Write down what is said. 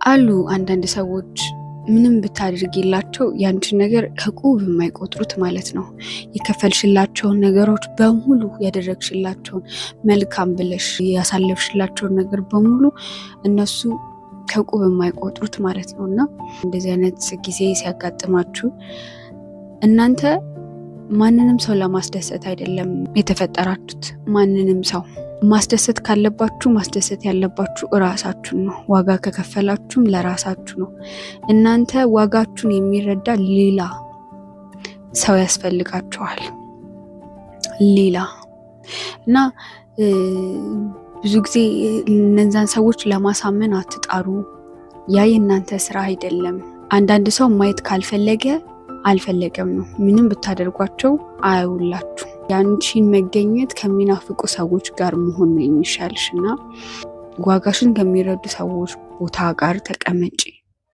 አሉ አንዳንድ ሰዎች ምንም ብታደርጊላቸው ያንቺን ነገር ከቁብ የማይቆጥሩት ማለት ነው። የከፈልሽላቸውን ነገሮች በሙሉ ያደረግሽላቸውን መልካም ብለሽ ያሳለፍሽላቸውን ነገር በሙሉ እነሱ ከቁብ የማይቆጥሩት ማለት ነው። እና እንደዚህ አይነት ጊዜ ሲያጋጥማችሁ እናንተ ማንንም ሰው ለማስደሰት አይደለም የተፈጠራችሁት። ማንንም ሰው ማስደሰት ካለባችሁ ማስደሰት ያለባችሁ እራሳችሁን ነው። ዋጋ ከከፈላችሁም ለራሳችሁ ነው። እናንተ ዋጋችሁን የሚረዳ ሌላ ሰው ያስፈልጋችኋል። ሌላ እና ብዙ ጊዜ እነዛን ሰዎች ለማሳመን አትጣሩ። ያ የእናንተ ስራ አይደለም። አንዳንድ ሰው ማየት ካልፈለገ አልፈለገም ነው። ምንም ብታደርጓቸው አያውላችሁ። ያንቺን መገኘት ከሚናፍቁ ሰዎች ጋር መሆን ነው የሚሻልሽና ዋጋሽን ከሚረዱ ሰዎች ቦታ ጋር ተቀመጪ።